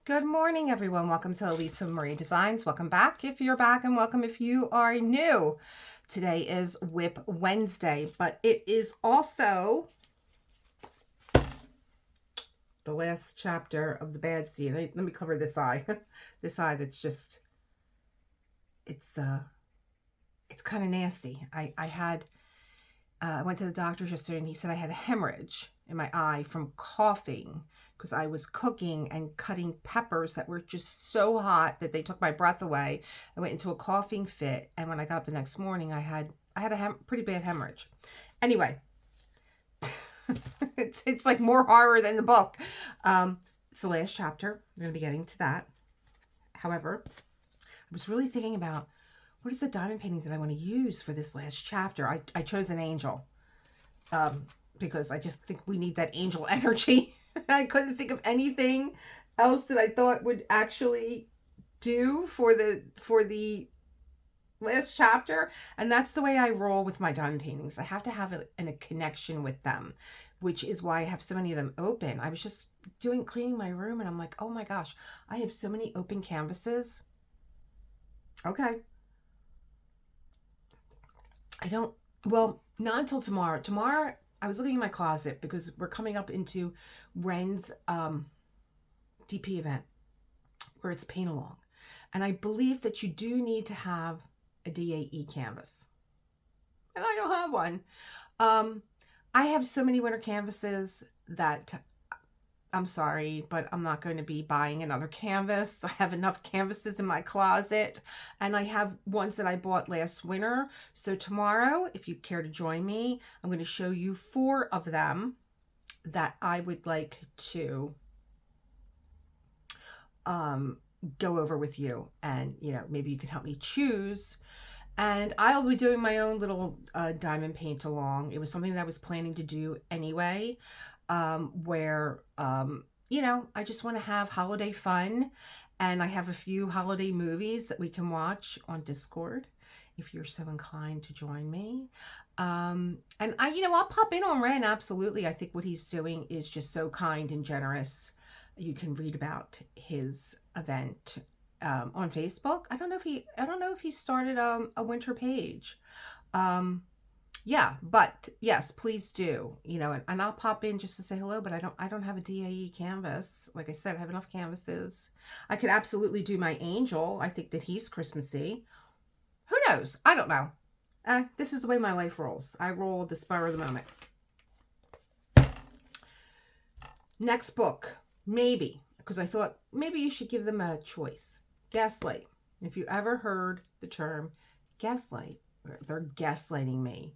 Good morning, everyone. Welcome to Elisa Marie Designs. Welcome back if you're back, and welcome if you are new. Today is Whip Wednesday, but it is also the last chapter of the bad scene. Let me cover this eye. This eye that's just, it's kind of nasty. I went to the doctor yesterday and he said I had a hemorrhage in my eye from coughing because I was cooking and cutting peppers that were just so hot that they took my breath away. I went into a coughing fit, and when I got up the next morning, I had a pretty bad hemorrhage. Anyway, it's like more horror than the book. It's the last chapter. We're going to be getting to that. However, I was really thinking about what is the diamond painting that I want to use for this last chapter. I chose an angel because I just think we need that angel energy. I couldn't think of anything else that I thought would actually do for the last chapter, and that's the way I roll with my diamond paintings. I have to have a connection with them, which is why I have so many of them open. I was just cleaning my room, and I'm like, oh my gosh, I have so many open canvases. Okay. Not until tomorrow. Tomorrow, I was looking in my closet because we're coming up into Ren's DP event where it's paint along. And I believe that you do need to have a DAE canvas. And I don't have one. I have so many winter canvases that I'm sorry, but I'm not going to be buying another canvas. I have enough canvases in my closet, and I have ones that I bought last winter. So tomorrow, if you care to join me, I'm going to show you 4 of them that I would like to go over with you, and maybe you can help me choose. And I'll be doing my own little diamond paint along. It was something that I was planning to do anyway. Where I just want to have holiday fun, and I have a few holiday movies that we can watch on Discord if you're so inclined to join me. And I'll pop in on Ren. Absolutely. I think what he's doing is just so kind and generous. You can read about his event on Facebook. I don't know if he started a winter page. Yeah, but yes, please do, and I'll pop in just to say hello, but I don't have a DAE canvas. Like I said, I have enough canvases. I could absolutely do my angel. I think that he's Christmassy. Who knows? I don't know. This is the way my life rolls. I roll the spur of the moment. Next book, maybe, because I thought maybe you should give them a choice. Gaslight. If you ever heard the term gaslight, they're gaslighting me.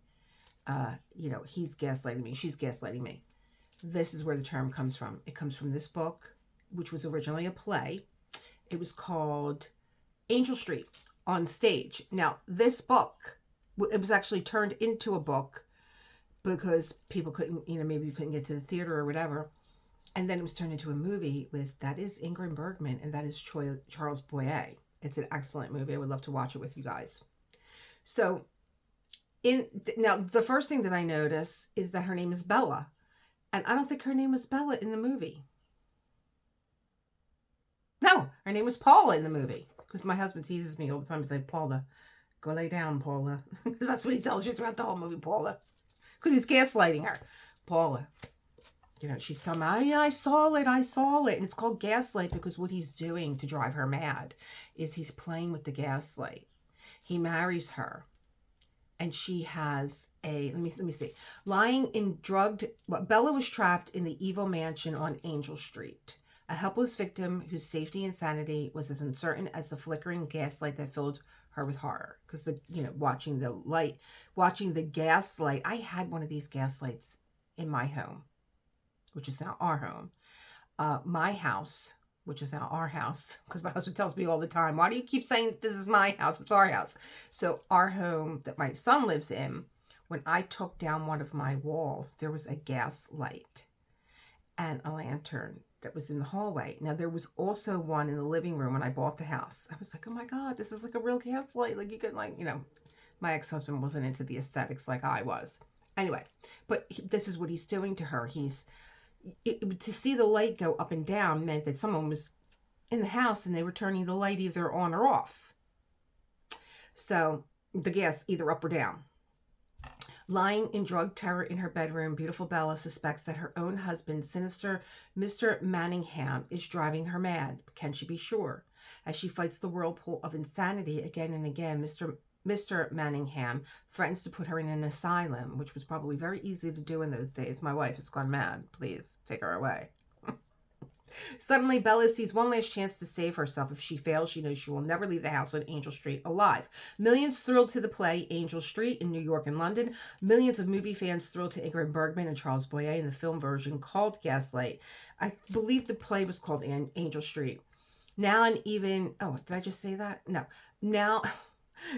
He's gaslighting me, she's gaslighting me. This is where the term comes from. It comes from this book, which was originally a play. It was called Angel Street on Stage. Now, this book, it was actually turned into a book because people couldn't, maybe you couldn't get to the theater or whatever. And then it was turned into a movie that is Ingrid Bergman, and that is Charles Boyer. It's an excellent movie. I would love to watch it with you guys. So, now, the first thing that I notice is that her name is Bella. And I don't think her name was Bella in the movie. No, her name was Paula in the movie. Because my husband teases me all the time and says, Paula, go lay down, Paula. Because that's what he tells you throughout the whole movie, Paula. Because he's gaslighting her. Paula. She's telling me, I saw it. And it's called gaslight because what he's doing to drive her mad is he's playing with the gaslight. He marries her. And she has let me see. Bella was trapped in the evil mansion on Angel Street. A helpless victim whose safety and sanity was as uncertain as the flickering gaslight that filled her with horror. Because watching the gaslight, I had one of these gaslights in my home, which is now our home. My house, which is now our house, because my husband tells me all the time, why do you keep saying this is my house? It's our house. So our home that my son lives in, when I took down one of my walls, there was a gas light and a lantern that was in the hallway. Now, there was also one in the living room when I bought the house. I was like, oh my God, this is like a real gas light. Like you could my ex-husband wasn't into the aesthetics like I was. Anyway, but this is what he's doing to her. To see the light go up and down meant that someone was in the house and they were turning the light either on or off. So the gas either up or down. Lying in drug terror in her bedroom, beautiful Bella suspects that her own husband, sinister Mr. Manningham, is driving her mad. Can she be sure? As she fights the whirlpool of insanity again and again, Mr. Manningham threatens to put her in an asylum, which was probably very easy to do in those days. My wife has gone mad. Please take her away. Suddenly, Bella sees one last chance to save herself. If she fails, she knows she will never leave the house on Angel Street alive. Millions thrilled to the play Angel Street in New York and London. Millions of movie fans thrilled to Ingrid Bergman and Charles Boyer in the film version called Gaslight. I believe the play was called Angel Street. Now and even... Oh, did I just say that? No.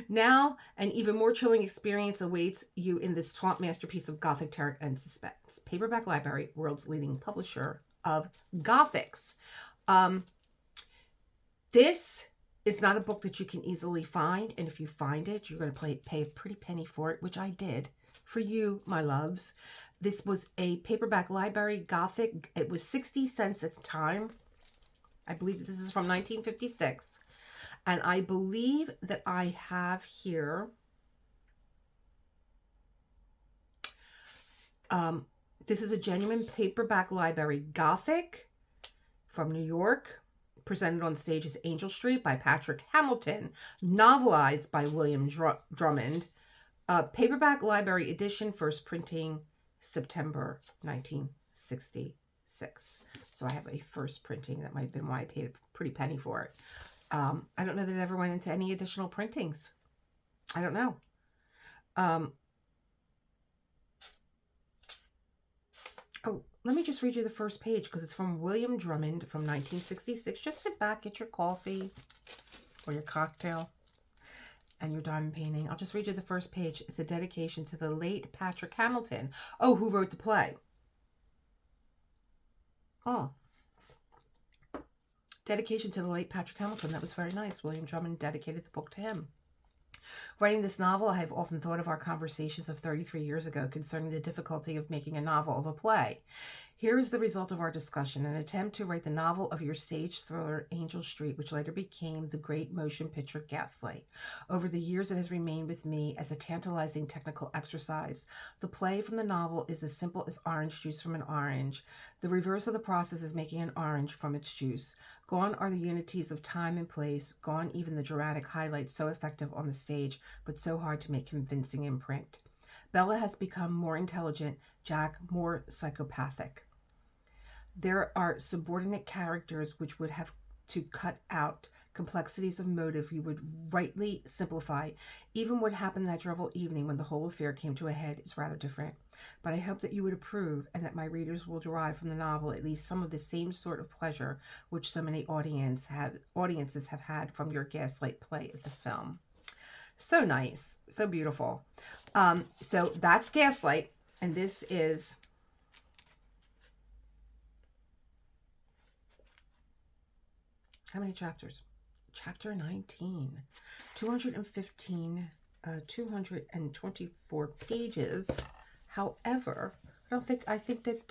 Now, an even more chilling experience awaits you in this taunt masterpiece of Gothic terror and suspense. Paperback Library, world's leading publisher of Gothics. This is not a book that you can easily find, and if you find it, you're going to pay a pretty penny for it, which I did for you, my loves. This was a Paperback Library Gothic. It was 60 cents at the time. I believe this is from 1956. And I believe that I have here, this is a genuine Paperback Library Gothic from New York, presented on stage as Angel Street by Patrick Hamilton, novelized by William Drummond. Paperback Library edition, first printing September 1966. So I have a first printing. That might have been why I paid a pretty penny for it. I don't know that it ever went into any additional printings. I don't know. Oh, let me just read you the first page because it's from William Drummond from 1966. Just sit back, get your coffee or your cocktail and your diamond painting. I'll just read you the first page. It's a dedication to the late Patrick Hamilton. Oh, who wrote the play? Oh. Dedication to the late Patrick Hamilton. That was very nice. William Drummond dedicated the book to him. Writing this novel, I have often thought of our conversations of 33 years ago concerning the difficulty of making a novel of a play. Here is the result of our discussion: an attempt to write the novel of your stage thriller, Angel Street, which later became the great motion picture Gaslight. Over the years, it has remained with me as a tantalizing technical exercise. The play from the novel is as simple as orange juice from an orange. The reverse of the process is making an orange from its juice. Gone are the unities of time and place, gone even the dramatic highlights so effective on the stage, but so hard to make convincing in print. Bella has become more intelligent, Jack more psychopathic. There are subordinate characters which would have to cut out complexities of motive you would rightly simplify. Even what happened that dreadful evening when the whole affair came to a head is rather different. But I hope that you would approve and that my readers will derive from the novel at least some of the same sort of pleasure which so many audiences have had from your Gaslight play as a film. So nice. So beautiful. So that's Gaslight. And this is... How many chapters? Chapter 19. 215, 224 pages. However, I think that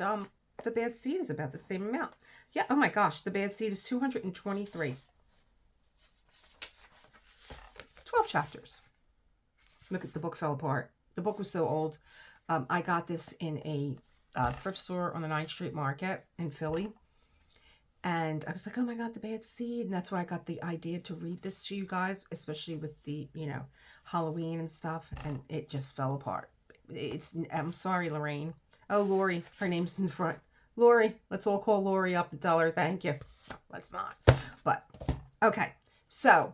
the Bad Seed is about the same amount. Yeah, oh my gosh, the Bad Seed is 223. 12 chapters. Look at the book fell apart. The book was so old. I got this in a thrift store on the 9th Street Market in Philly. And I was like, oh my God, the Bad Seed. And that's why I got the idea to read this to you guys, especially with the, Halloween and stuff. And it just fell apart. I'm sorry, Lorraine. Oh, Lori. Her name's in the front. Lori. Let's all call Lori up and tell her thank you. No, let's not. But, okay. So,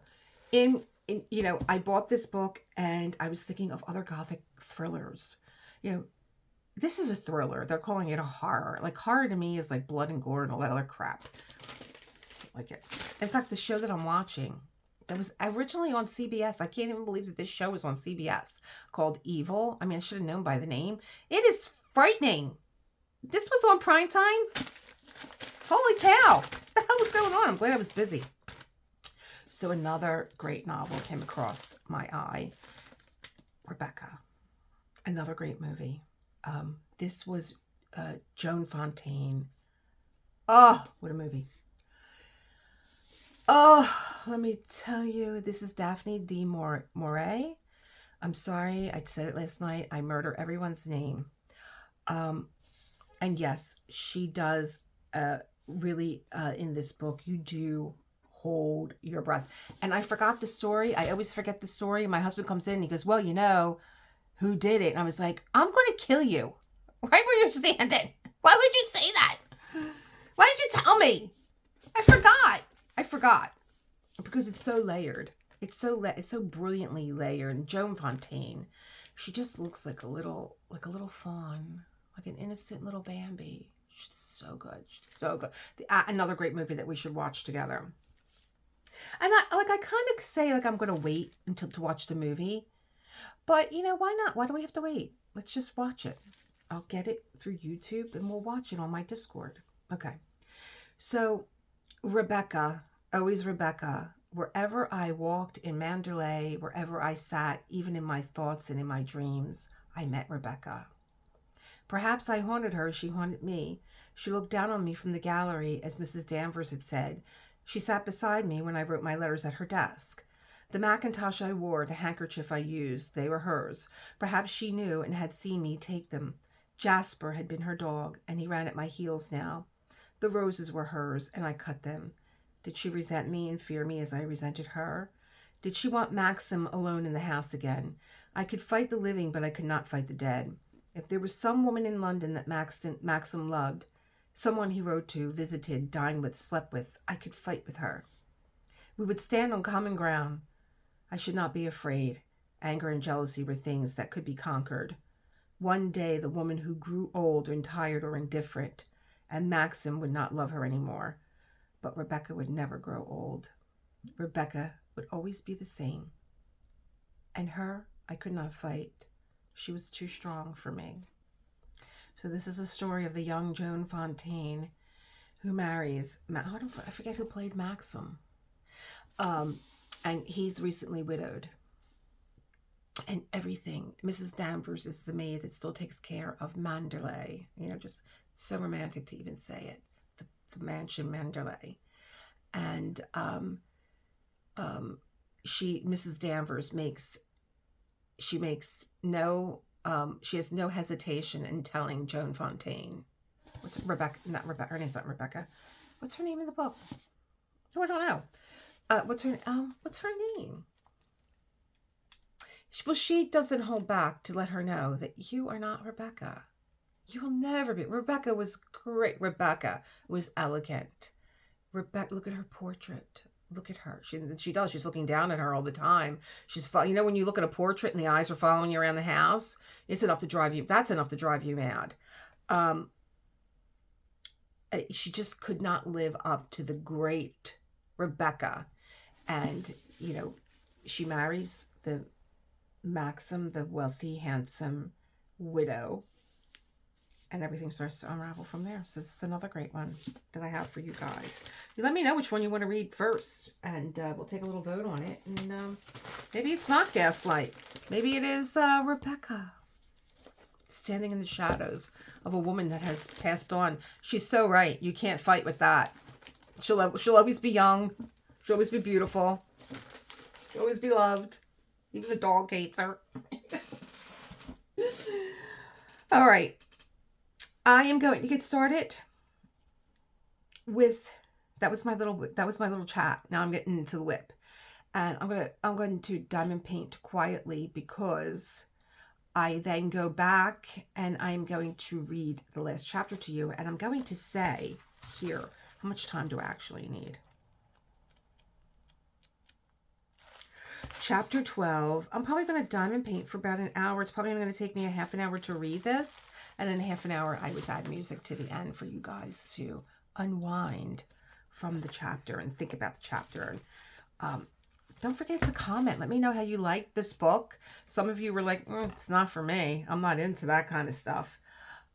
I bought this book and I was thinking of other Gothic thrillers. This is a thriller. They're calling it a horror. Like, horror to me is like blood and gore and all that other crap. Like it. In fact, the show that I'm watching, that was originally on CBS. I can't even believe that this show was on CBS, called Evil. I mean, I should have known by the name. It is frightening. This was on prime time? Holy cow. What the hell was going on? I'm glad I was busy. So another great novel came across my eye. Rebecca. Another great movie. This was Joan Fontaine. Oh, what a movie. Oh, let me tell you, this is Daphne D. Moray. I'm sorry, I said it last night. I murder everyone's name. Um, and yes, she does really in this book, you do hold your breath. And I forgot the story. I always forget the story. My husband comes in and he goes, well, you know, who did it? And I was like, I'm going to kill you right where you're standing. Why would you say that? Why did you tell me? I forgot. I forgot because it's so layered. It's so brilliantly layered. And Joan Fontaine, she just looks like a little fawn, like an innocent little Bambi. She's so good. She's so good. Another great movie that we should watch together. And I kind of say like I'm going to wait until to watch the movie, but you know why not? Why do we have to wait? Let's just watch it. I'll get it through YouTube and we'll watch it on my Discord. Okay. So Rebecca, always Rebecca. Wherever I walked in Mandalay, wherever I sat, even in my thoughts and in my dreams, I met Rebecca. Perhaps I haunted her, she haunted me. She looked down on me from the gallery, as Mrs. Danvers had said. She sat beside me when I wrote my letters at her desk. The mackintosh I wore, the handkerchief I used, they were hers. Perhaps she knew and had seen me take them. Jasper had been her dog, and he ran at my heels now. The roses were hers, and I cut them. Did she resent me and fear me as I resented her? Did she want Maxim alone in the house again? I could fight the living, but I could not fight the dead. If there was some woman in London that Maxim loved, someone he wrote to, visited, dined with, slept with, I could fight with her. We would stand on common ground. I should not be afraid. Anger and jealousy were things that could be conquered. One day the woman who grew old and tired or indifferent, and Maxim would not love her anymore. But Rebecca would never grow old. Rebecca would always be the same. And her, I could not fight. She was too strong for me. So this is a story of the young Joan Fontaine who marries, I forget who played Maxim. And he's recently widowed. And everything. Mrs. Danvers is the maid that still takes care of Mandalay. You know, just so romantic to even say it. The mansion Mandalay. And Mrs. Danvers she has no hesitation in telling Joan Fontaine. What's Rebecca? Not Rebecca. Her name's not Rebecca. What's her name in the book? Oh, I don't know. What's her name? Well, she doesn't hold back to let her know that you are not Rebecca. You will never be. Rebecca was great. Rebecca was elegant. Rebecca, look at her portrait. Look at her. She does. She's looking down at her all the time. You know, when you look at a portrait and the eyes are following you around the house, it's enough to drive you. That's enough to drive you mad. She just could not live up to the great Rebecca. And, you know, she marries the Maxim, the wealthy, handsome widow. And everything starts to unravel from there. So this is another great one that I have for you guys. You let me know which one you want to read first. And we'll take a little vote on it. And maybe it's not Gaslight. Maybe it is Rebecca. Standing in the shadows of a woman that has passed on. She's so right. You can't fight with that. She'll always be young. She'll always be beautiful. She'll always be loved. Even the dog hates her. All right. I am going to get started with that was my little chat. Now I'm getting into the whip. And I'm going to diamond paint quietly because I then go back and I'm going to read the last chapter to you, and I'm going to say here, how much time do I actually need? Chapter 12. I'm probably going to diamond paint for about an hour. It's probably going to take me a half an hour to read this. And then half an hour, I always add music to the end for you guys to unwind from the chapter and think about the chapter. And don't forget to comment. Let me know how you like this book. Some of you were like, it's not for me. I'm not into that kind of stuff.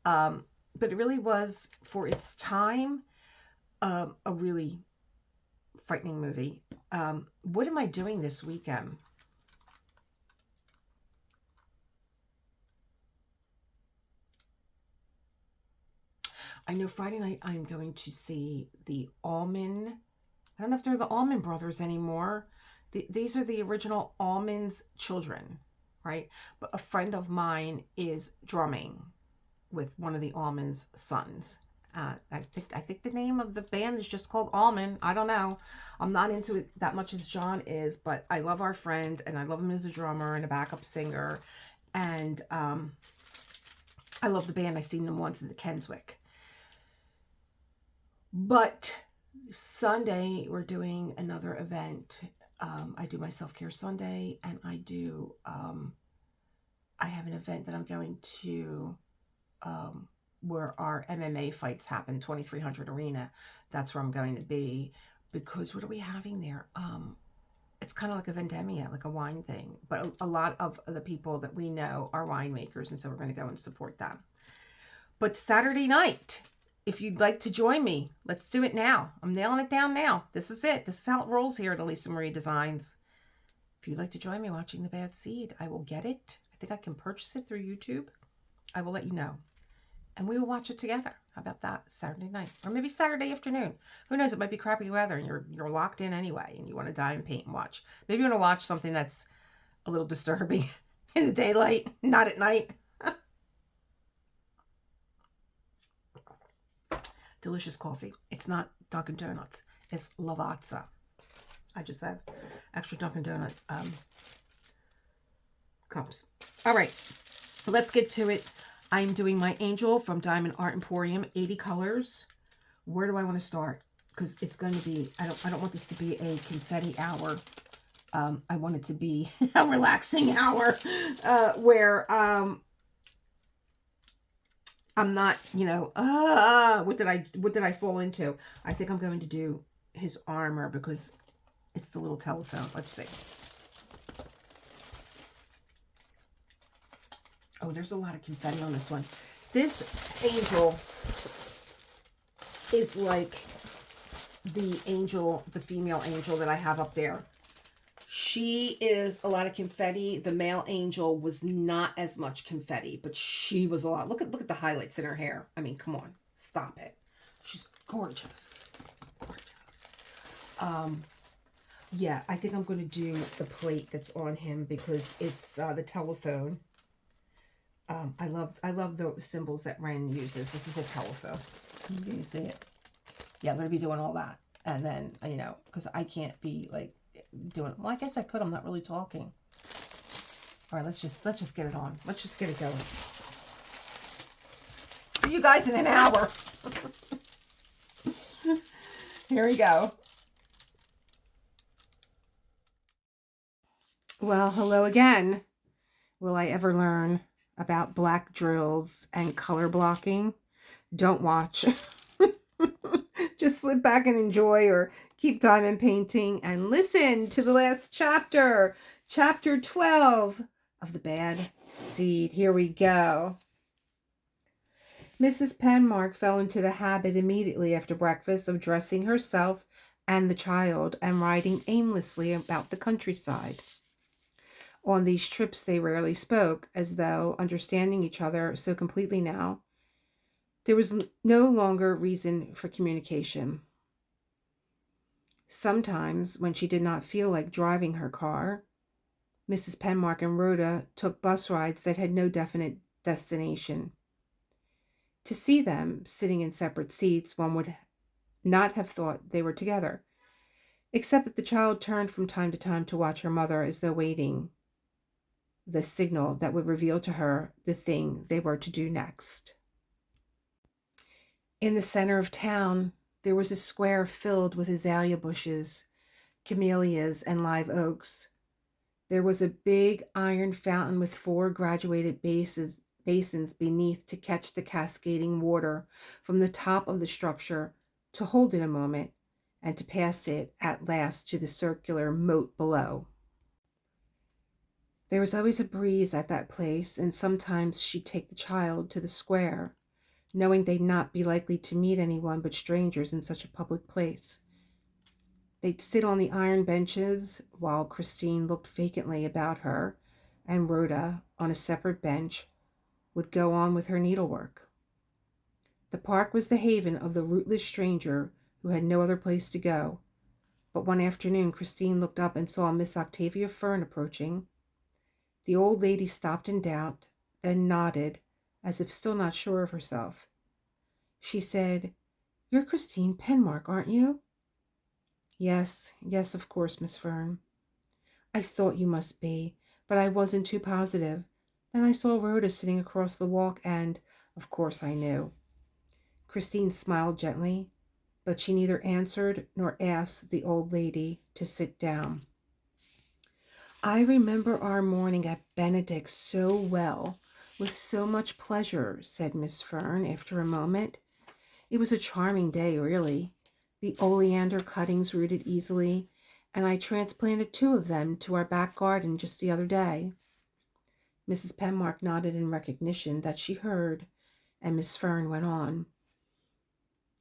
But it really was, for its time, a really frightening movie. What am I doing this weekend? I know Friday night I'm going to see the Allman I don't know if they're the Allman Brothers anymore. These are the original Allman's children, right? But a friend of mine is drumming with one of the Allman's sons. I think the name of the band is just called Allman. I don't know. I'm not into it that much as John is, but I love our friend, and I love him as a drummer and a backup singer. And I love the band. I seen them once in the Kenswick. But Sunday we're doing another event. I do my self-care Sunday, and I have an event that I'm going to where our MMA fights happen, 2300 Arena. That's where I'm going to be, because what are we having there? It's kind of like a vendemmia, like a wine thing, but a lot of the people that we know are winemakers, and so we're going to go and support them. But Saturday night, if you'd like to join me, let's do it now. I'm nailing it down now. This is it. This is how it rolls here at Elisa Marie Designs. If you'd like to join me watching The Bad Seed, I will get it. I think I can purchase it through YouTube. I will let you know. And we will watch it together. How about that? Saturday night. Or maybe Saturday afternoon. Who knows? It might be crappy weather and you're locked in anyway and you want to diamond paint and watch. Maybe you want to watch something that's a little disturbing in the daylight, not at night. Delicious coffee. It's not Dunkin' Donuts. It's Lavazza. I just have extra Dunkin' Donut cups. All right. Let's get to it. I'm doing my angel from Diamond Art Emporium, 80 colors. Where do I want to start? Because it's going to be, I don't want this to be a confetti hour. I want it to be a relaxing hour where I'm not, what did I fall into? I think I'm going to do his armor because it's the little telephone. Let's see. Oh, there's a lot of confetti on this one. This angel is like the angel, the female angel that I have up there. She is a lot of confetti. The male angel was not as much confetti, but she was a lot. Look at the highlights in her hair. I mean, come on. Stop it. She's gorgeous. Gorgeous. Yeah, I think I'm going to do the plate that's on him because it's the telephone. I love the symbols that Ren uses. This is a telephone. Can you see it? Yeah, I'm going to be doing all that. And then, because I can't be like doing, well, I guess I could. I'm not really talking. All right, let's just get it on. Let's just get it going. See you guys in an hour. Here we go. Well, hello again. Will I ever learn about black drills and color blocking? Don't watch. Just sit back and enjoy, or keep diamond painting and listen to the last chapter. Chapter 12 of The Bad Seed. Here we go. Mrs. Penmark fell into the habit immediately after breakfast of dressing herself and the child and riding aimlessly about the countryside. On these trips they rarely spoke, as though, understanding each other so completely now, there was no longer reason for communication. Sometimes, when she did not feel like driving her car, Mrs. Penmark and Rhoda took bus rides that had no definite destination. To see them sitting in separate seats, one would not have thought they were together, except that the child turned from time to time to watch her mother as though waiting the signal that would reveal to her the thing they were to do next. In the center of town, there was a square filled with azalea bushes, camellias, and live oaks. There was a big iron fountain with 4 graduated basins beneath to catch the cascading water from the top of the structure, to hold it a moment, and to pass it at last to the circular moat below. There was always a breeze at that place, and sometimes she'd take the child to the square, knowing they'd not be likely to meet anyone but strangers in such a public place. They'd sit on the iron benches while Christine looked vacantly about her, and Rhoda, on a separate bench, would go on with her needlework. The park was the haven of the rootless stranger who had no other place to go, But one afternoon, Christine looked up and saw Miss Octavia Fern approaching. The old lady stopped in doubt, then nodded, as if still not sure of herself. She said, "You're Christine Penmark, aren't you?" Yes, yes, of course, Miss Fern. I thought you must be, but I wasn't too positive. Then I saw Rhoda sitting across the walk, and, of course, I knew." Christine smiled gently, but she neither answered nor asked the old lady to sit down. "I remember our morning at Benedict's so well, with so much pleasure," said Miss Fern after a moment. "It was a charming day, really. The oleander cuttings rooted easily, and I transplanted 2 of them to our back garden just the other day." Mrs. Penmark nodded in recognition that she heard, and Miss Fern went on.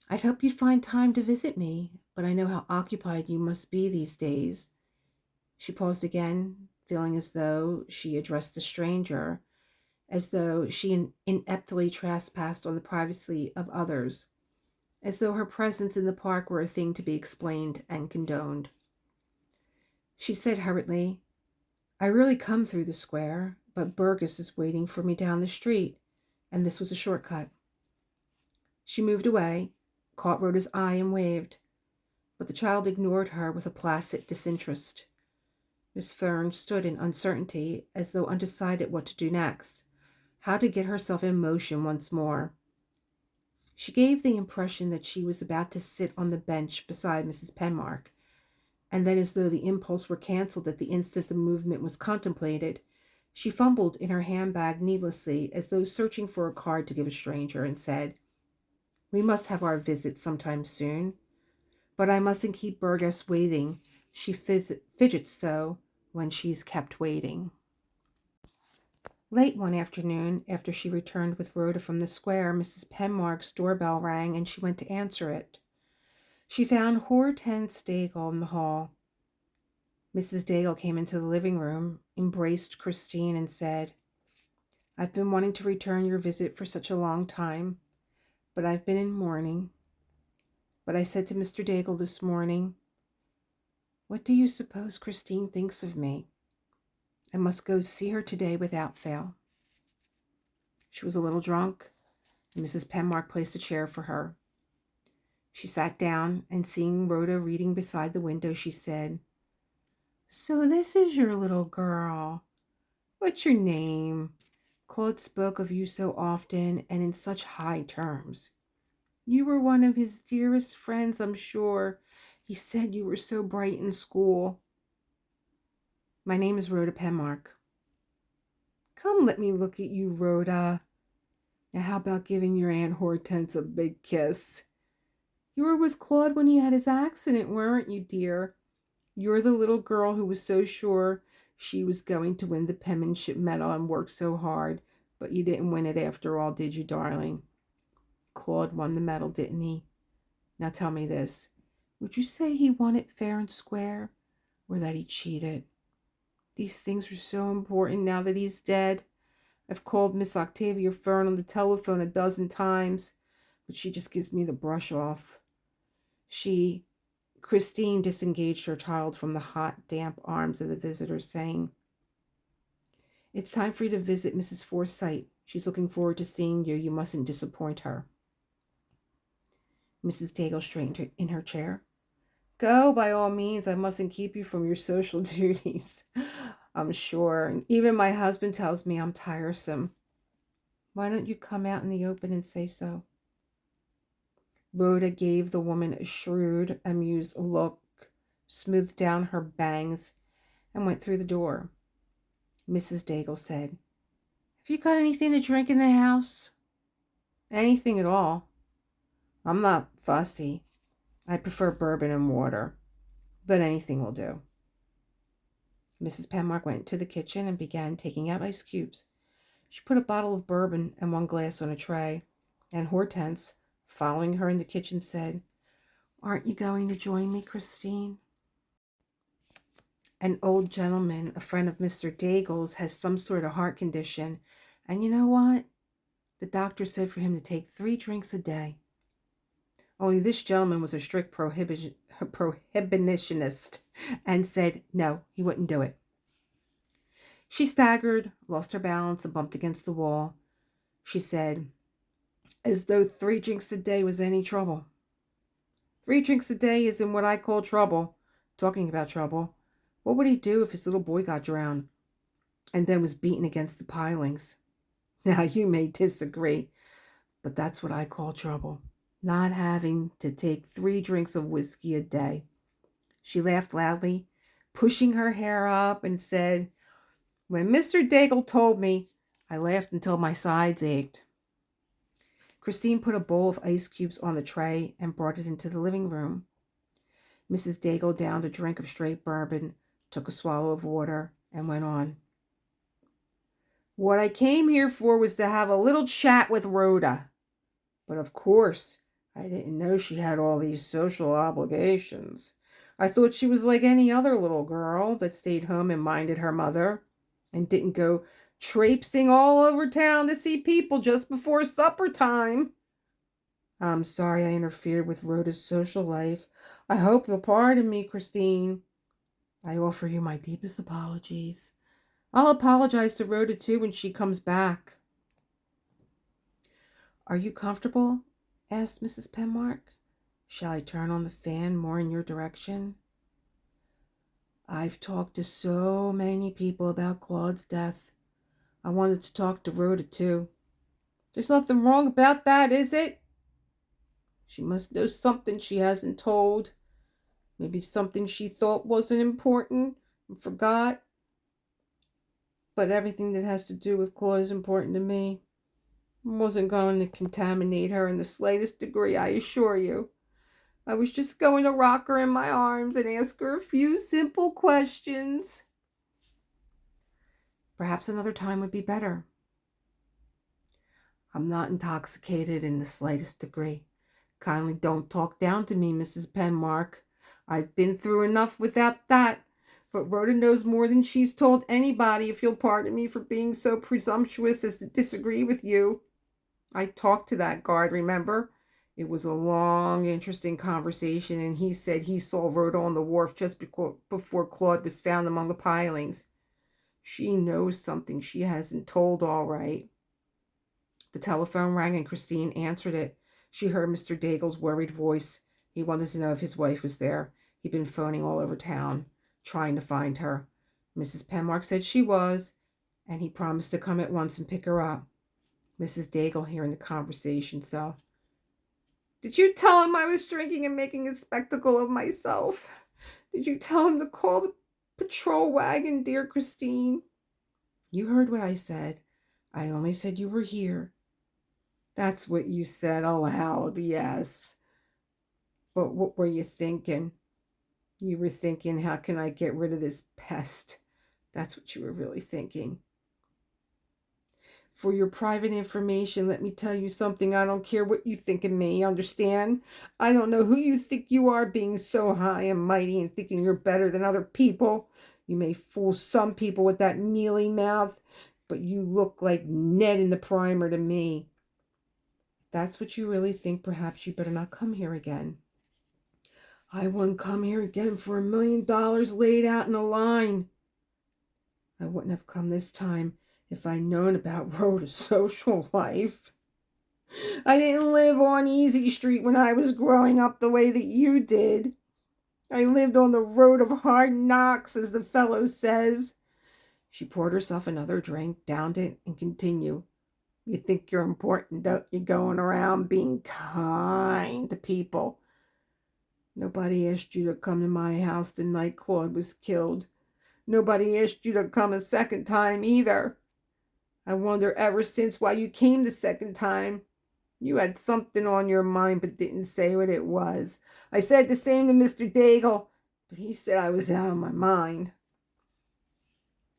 "I'd hoped you'd find time to visit me, but I know how occupied you must be these days." She paused again, feeling as though she addressed a stranger, as though she ineptly trespassed on the privacy of others, as though her presence in the park were a thing to be explained and condoned. She said hurriedly, "I really come through the square, but Burgess is waiting for me down the street, and this was a shortcut." She moved away, caught Rhoda's eye, and waved, but the child ignored her with a placid disinterest. Miss Fern stood in uncertainty, as though undecided what to do next, how to get herself in motion once more. She gave the impression that she was about to sit on the bench beside Mrs. Penmark, and then, as though the impulse were cancelled at the instant the movement was contemplated, she fumbled in her handbag needlessly, as though searching for a card to give a stranger, and said, "We must have our visit sometime soon, but I mustn't keep Burgess waiting. She fidgets so when she's kept waiting." Late one afternoon, after she returned with Rhoda from the square, Mrs. Penmark's doorbell rang, and she went to answer it. She found Hortense Daigle in the hall. Mrs. Daigle came into the living room, embraced Christine, and said, "I've been wanting to return your visit for such a long time, but I've been in mourning. But I said to Mr. Daigle this morning, 'What do you suppose Christine thinks of me? I must go see her today without fail.'" She was a little drunk, and Mrs. Penmark placed a chair for her. She sat down, and seeing Rhoda reading beside the window, she said, "So this is your little girl. What's your name? Claude spoke of you so often and in such high terms. You were one of his dearest friends, I'm sure. He said you were so bright in school." "My name is Rhoda Penmark." "Come, let me look at you, Rhoda. Now, how about giving your Aunt Hortense a big kiss? You were with Claude when he had his accident, weren't you, dear? You're the little girl who was so sure she was going to win the penmanship medal and worked so hard, but you didn't win it after all, did you, darling? Claude won the medal, didn't he? Now tell me this. Would you say he won it fair and square, or that he cheated? These things are so important now that he's dead. I've called Miss Octavia Fern on the telephone 12 times, but she just gives me the brush off." Christine disengaged her child from the hot, damp arms of the visitor, saying, "It's time for you to visit Mrs. Forsyte. She's looking forward to seeing you. You mustn't disappoint her." Mrs. Daigle straightened in her chair. "Go, by all means. I mustn't keep you from your social duties, I'm sure. And even my husband tells me I'm tiresome. Why don't you come out in the open and say so?" Rhoda gave the woman a shrewd, amused look, smoothed down her bangs, and went through the door. Mrs. Daigle said, "Have you got anything to drink in the house?" "Anything at all. I'm not fussy. I prefer bourbon and water, but anything will do." Mrs. Penmark went to the kitchen and began taking out ice cubes. She put a bottle of bourbon and 1 glass on a tray, and Hortense, following her in the kitchen, said, "Aren't you going to join me, Christine? An old gentleman, a friend of Mr. Daigle's, has some sort of heart condition, and you know what? The doctor said for him to take 3 drinks a day." Only this gentleman was a strict prohibitionist and said no, he wouldn't do it. She staggered, lost her balance, and bumped against the wall. She said, as though 3 drinks a day was any trouble. 3 drinks a day isn't what I call trouble. Talking about trouble, what would he do if his little boy got drowned and then was beaten against the pilings? Now, you may disagree, but that's what I call trouble. Not having to take 3 drinks of whiskey a day. She laughed loudly, pushing her hair up, and said, when Mr. Daigle told me, I laughed until my sides ached. Christine put a bowl of ice cubes on the tray and brought it into the living room. Mrs. Daigle downed a drink of straight bourbon, took a swallow of water, and went on. What I came here for was to have a little chat with Rhoda. But of course, I didn't know she had all these social obligations. I thought she was like any other little girl that stayed home and minded her mother and didn't go traipsing all over town to see people just before supper time. I'm sorry I interfered with Rhoda's social life. I hope you'll pardon me, Christine. I offer you my deepest apologies. I'll apologize to Rhoda too when she comes back. Are you comfortable? Asked Mrs. Penmark. Shall I turn on the fan more in your direction? I've talked to so many people about Claude's death. I wanted to talk to Rhoda too. There's nothing wrong about that, is it? She must know something she hasn't told. Maybe something she thought wasn't important and forgot. But everything that has to do with Claude is important to me. I wasn't going to contaminate her in the slightest degree, I assure you. I was just going to rock her in my arms and ask her a few simple questions. Perhaps another time would be better. I'm not intoxicated in the slightest degree. Kindly don't talk down to me, Mrs. Penmark. I've been through enough without that. But Rhoda knows more than she's told anybody, if you'll pardon me for being so presumptuous as to disagree with you. I talked to that guard, remember? It was a long, interesting conversation, and he said he saw Rhoda on the wharf just before Claude was found among the pilings. She knows something she hasn't told, all right. The telephone rang and Christine answered it. She heard Mr. Daigle's worried voice. He wanted to know if his wife was there. He'd been phoning all over town, trying to find her. Mrs. Penmark said she was, and he promised to come at once and pick her up. Mrs. Daigle hearing the conversation, so... Did you tell him I was drinking and making a spectacle of myself? Did you tell him to call the patrol wagon, dear Christine? You heard what I said. I only said you were here. That's what you said aloud, yes. But what were you thinking? You were thinking, how can I get rid of this pest? That's what you were really thinking. For your private information, let me tell you something. I don't care what you think of me, understand? I don't know who you think you are, being so high and mighty and thinking you're better than other people. You may fool some people with that mealy mouth, but you look like Ned in the primer to me. If that's what you really think, perhaps you better not come here again. I wouldn't come here again for $1 million laid out in a line. I wouldn't have come this time if I'd known about Rhoda's social life. I didn't live on Easy Street when I was growing up the way that you did. I lived on the road of hard knocks, as the fellow says. She poured herself another drink, downed it, and continued. You think you're important, don't you, going around being kind to people? Nobody asked you to come to my house the night Claude was killed. Nobody asked you to come a second time either. I wonder ever since why you came the second time. You had something on your mind but didn't say what it was. I said the same to Mr. Daigle, but he said I was out of my mind.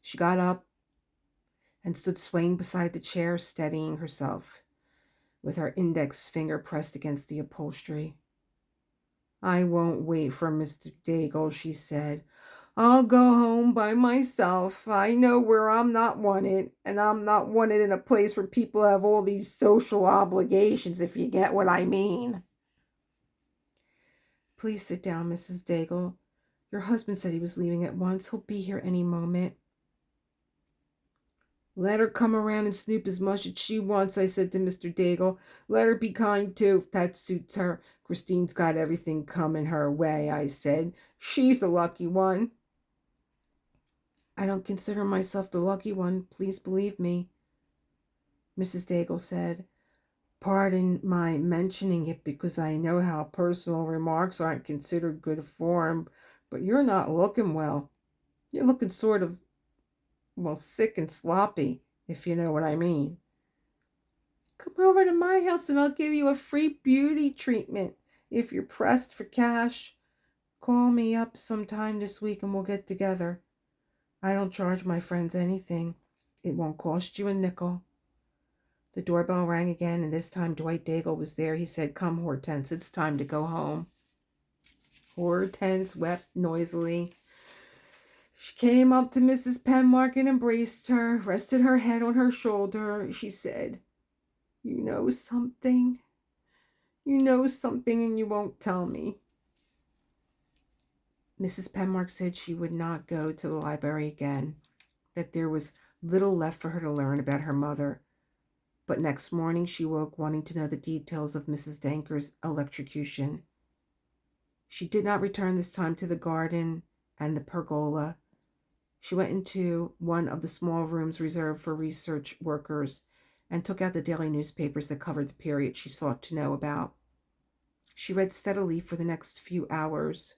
She got up and stood swaying beside the chair, steadying herself, with her index finger pressed against the upholstery. I won't wait for Mr. Daigle, she said. I'll go home by myself. I know where I'm not wanted, and I'm not wanted in a place where people have all these social obligations, if you get what I mean. Please sit down, Mrs. Daigle. Your husband said he was leaving at once. He'll be here any moment. Let her come around and snoop as much as she wants, I said to Mr. Daigle. Let her be kind, too, if that suits her. Christine's got everything coming her way, I said. She's the lucky one. I don't consider myself the lucky one, please believe me, Mrs. Daigle said. Pardon my mentioning it because I know how personal remarks aren't considered good form, but you're not looking well. You're looking sort of, sick and sloppy, if you know what I mean. Come over to my house and I'll give you a free beauty treatment if you're pressed for cash. Call me up sometime this week and we'll get together. I don't charge my friends anything. It won't cost you a nickel. The doorbell rang again, and this time Dwight Daigle was there. He said, Come, Hortense, it's time to go home. Hortense wept noisily. She came up to Mrs. Penmark and embraced her, rested her head on her shoulder. She said, You know something? You know something and you won't tell me. Mrs. Penmark said she would not go to the library again, that there was little left for her to learn about her mother. But next morning she woke wanting to know the details of Mrs. Danker's electrocution. She did not return this time to the garden and the pergola. She went into one of the small rooms reserved for research workers and took out the daily newspapers that covered the period she sought to know about. She read steadily for the next few hours.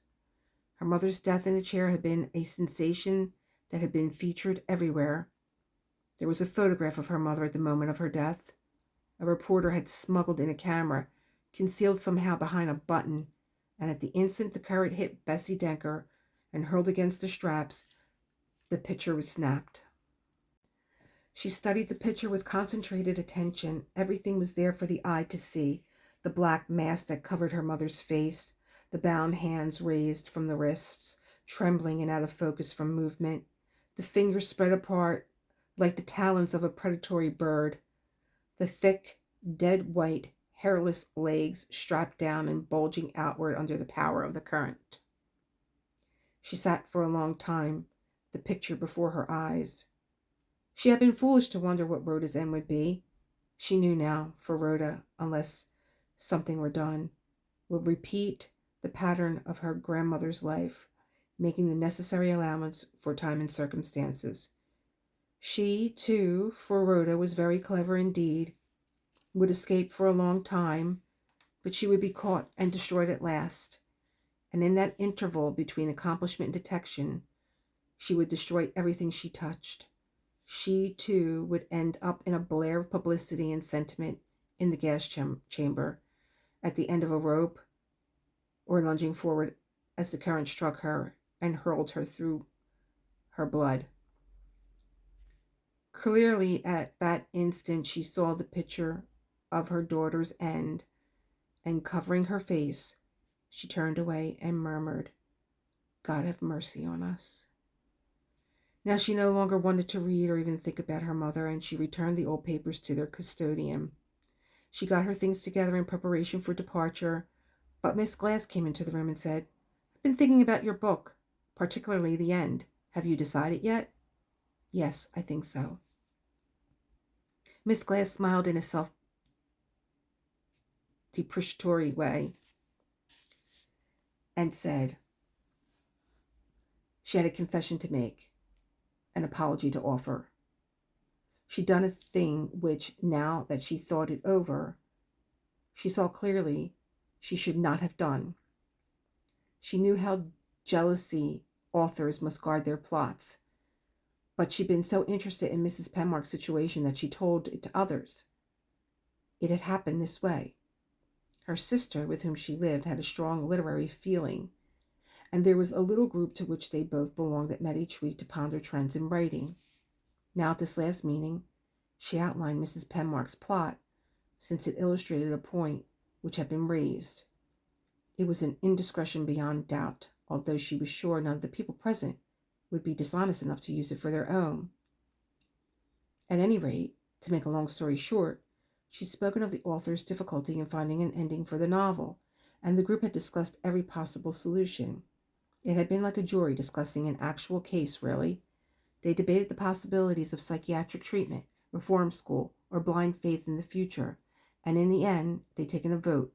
Her mother's death in the chair had been a sensation that had been featured everywhere. There was a photograph of her mother at the moment of her death. A reporter had smuggled in a camera, concealed somehow behind a button, and at the instant the current hit Bessie Denker and hurled against the straps, the picture was snapped. She studied the picture with concentrated attention. Everything was there for the eye to see. The black mask that covered her mother's face, the bound hands raised from the wrists, trembling and out of focus from movement, the fingers spread apart like the talons of a predatory bird, the thick, dead white, hairless legs strapped down and bulging outward under the power of the current. She sat for a long time, the picture before her eyes. She had been foolish to wonder what Rhoda's end would be. She knew now, for Rhoda, unless something were done, would repeat the pattern of her grandmother's life, making the necessary allowance for time and circumstances. She, too, for Rhoda, was very clever indeed, would escape for a long time, but she would be caught and destroyed at last. And in that interval between accomplishment and detection, she would destroy everything she touched. She, too, would end up in a blare of publicity and sentiment in the gas chamber, at the end of a rope, or lunging forward as the current struck her and hurled her through her blood. Clearly, at that instant, she saw the picture of her daughter's end, and covering her face, she turned away and murmured, God have mercy on us. Now she no longer wanted to read or even think about her mother, and she returned the old papers to their custodian. She got her things together in preparation for departure, but Miss Glass came into the room and said, I've been thinking about your book, particularly the end. Have you decided yet? Yes, I think so. Miss Glass smiled in a self-depreciatory way and said she had a confession to make, an apology to offer. She'd done a thing which, now that she thought it over, she saw clearly she should not have done. She knew how jealousy authors must guard their plots, but she'd been so interested in Mrs. Penmark's situation that she told it to others. It had happened this way. Her sister, with whom she lived, had a strong literary feeling, and there was a little group to which they both belonged that met each week to ponder trends in writing. Now at this last meeting, she outlined Mrs. Penmark's plot, since it illustrated a point which had been raised. It was an indiscretion beyond doubt, although she was sure none of the people present would be dishonest enough to use it for their own. At any rate, to make a long story short, she'd spoken of the author's difficulty in finding an ending for the novel, and the group had discussed every possible solution. It had been like a jury discussing an actual case, really. They debated the possibilities of psychiatric treatment, reform school, or blind faith in the future, and in the end, they'd taken a vote.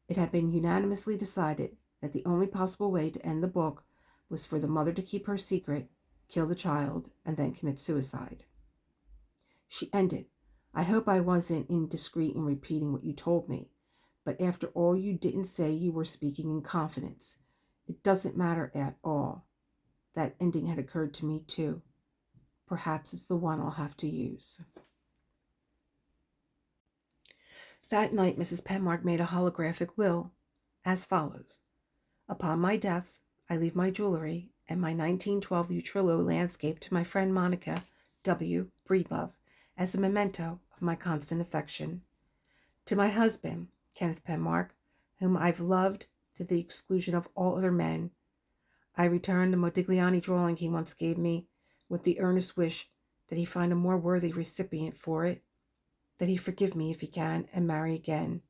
It had been unanimously decided that the only possible way to end the book was for the mother to keep her secret, kill the child, and then commit suicide. She ended. I hope I wasn't indiscreet in repeating what you told me, but after all, you didn't say you were speaking in confidence. It doesn't matter at all. That ending had occurred to me too. Perhaps it's the one I'll have to use. That night, Mrs. Penmark made a holographic will as follows. Upon my death, I leave my jewelry and my 1912 Utrillo landscape to my friend Monica W. Breedlove as a memento of my constant affection. To my husband, Kenneth Penmark, whom I've loved to the exclusion of all other men, I return the Modigliani drawing he once gave me with the earnest wish that he find a more worthy recipient for it, that he forgive me if he can and marry again.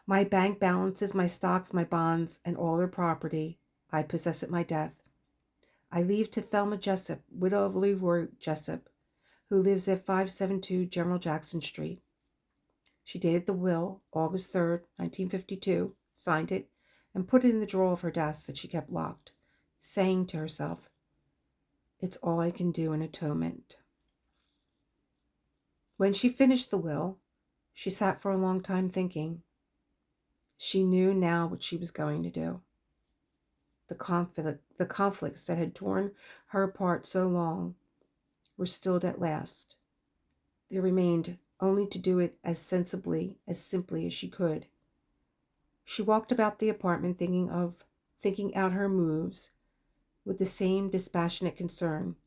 My bank balances, my stocks, my bonds, and all their property I possess at my death. I leave to Thelma Jessup, widow of Leroy Jessup, who lives at 572 General Jackson Street. She dated the will August 3rd, 1952, signed it, and put it in the drawer of her desk that she kept locked, saying to herself, "It's all I can do in atonement." When she finished the will, she sat for a long time thinking. She knew now what she was going to do. The conflicts that had torn her apart so long were stilled at last. There remained only to do it as sensibly, as simply as she could. She walked about the apartment thinking out her moves with the same dispassionate concern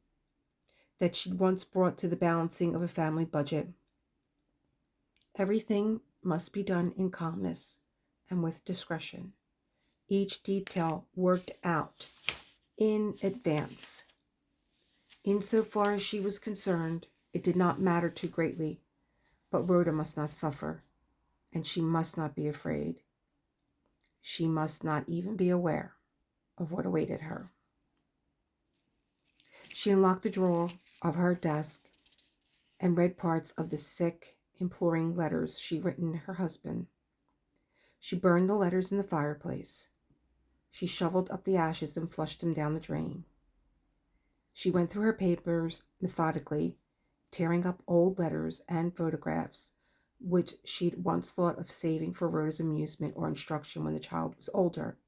that she'd once brought to the balancing of a family budget. Everything must be done in calmness and with discretion. Each detail worked out in advance. Insofar as she was concerned, it did not matter too greatly, but Rhoda must not suffer, and she must not be afraid. She must not even be aware of what awaited her. She unlocked the drawer of her desk and read parts of the sick, imploring letters she'd written her husband. She burned the letters in the fireplace. She shoveled up the ashes and flushed them down the drain. She went through her papers methodically, tearing up old letters and photographs, which she'd once thought of saving for Rhoda's amusement or instruction when the child was older